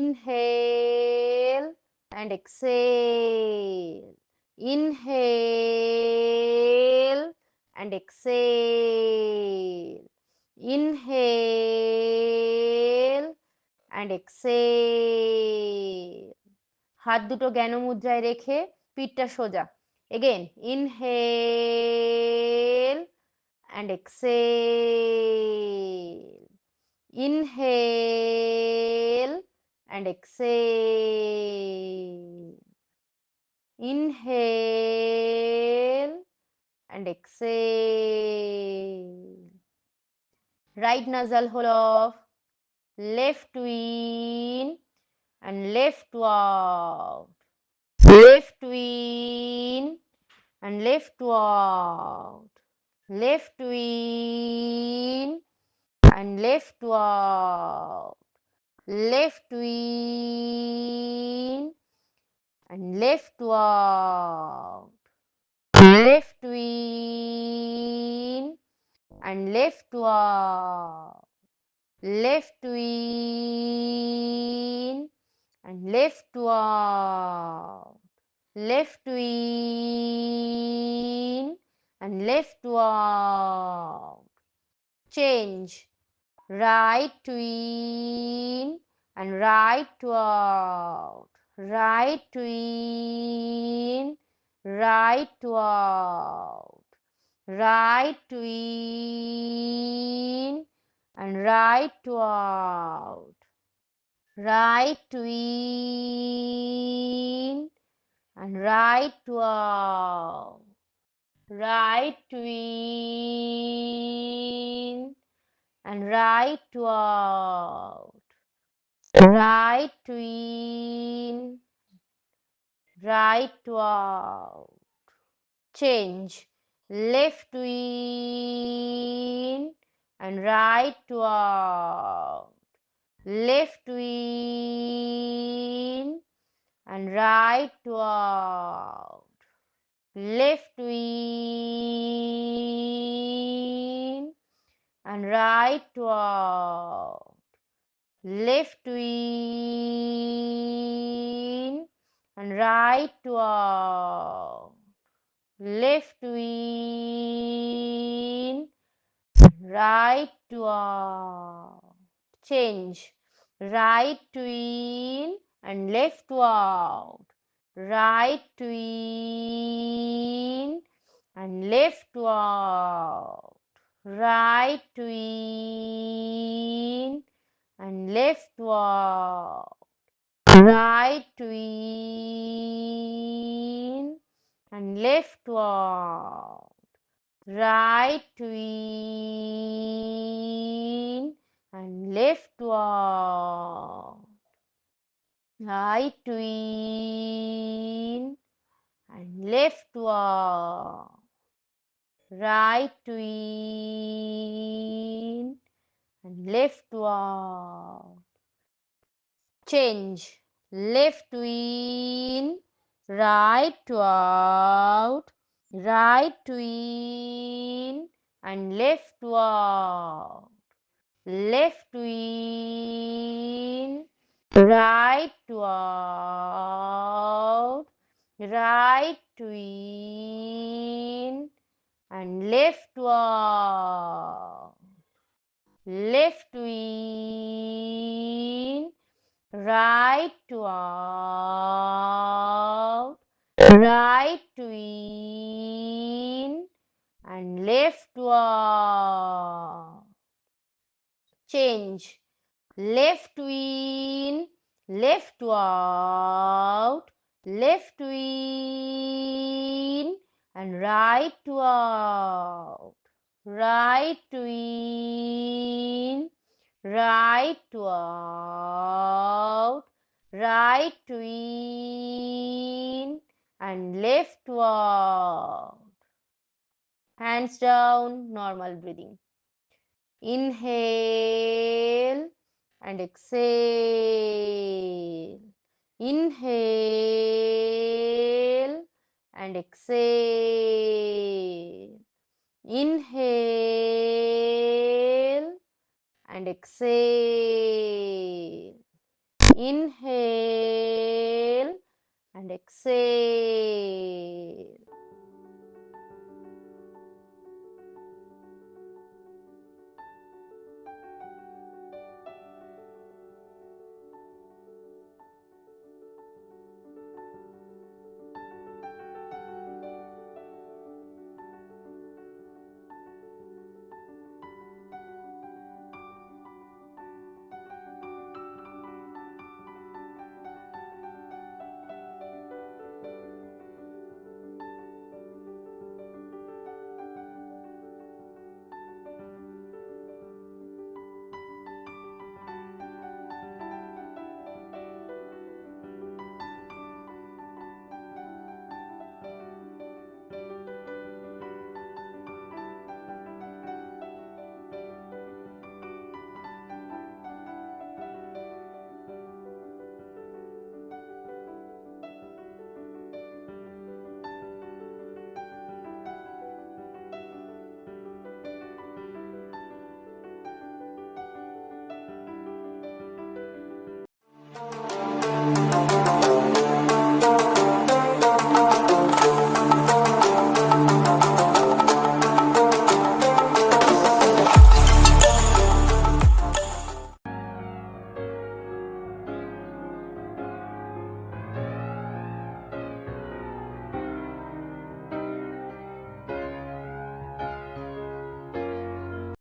Inhale and exhale. Inhale and exhale. Inhale and exhale. হাত দুটো জ্ঞান মুদ্রায় রেখে পিঠটা সোজা। Again, inhale and exhale. Inhale and exhale. Inhale and exhale. Right nasal hole off. Left to in and left to out. Left to in and left to out. Left to in and left to out. Left to in and left to out. Left to in and left to out. Left to in and left to out. Left to in and left to out. Change. Right to in and right to out. Right to in, right to out. Right to in and right to out. Right to in and right to out. Right to in and right to out. Right to in, right to out. Change. Left to in and right to out. Left to in and right to out. Left to in and right to out. Left to in and right to out. Left to in, right to out. Change. Right to in and left to out. Right to in and left to out. Right to in and left to out. Right to in and left to out. Right to in and left to out. Right to in and left to out. Right to in and left to out. Change. Left to in, right to out. Right to in and left to out. Left to in, right to out. Right to in and left to out. Left to in, right to out. Right to in and left to out. Change. Left to in, left to out. Left to in and right to out. Right to in, right to out. Right to in and left to out. Hands down, normal breathing. Inhale and exhale. Inhale and exhale. Inhale and exhale. Inhale and exhale.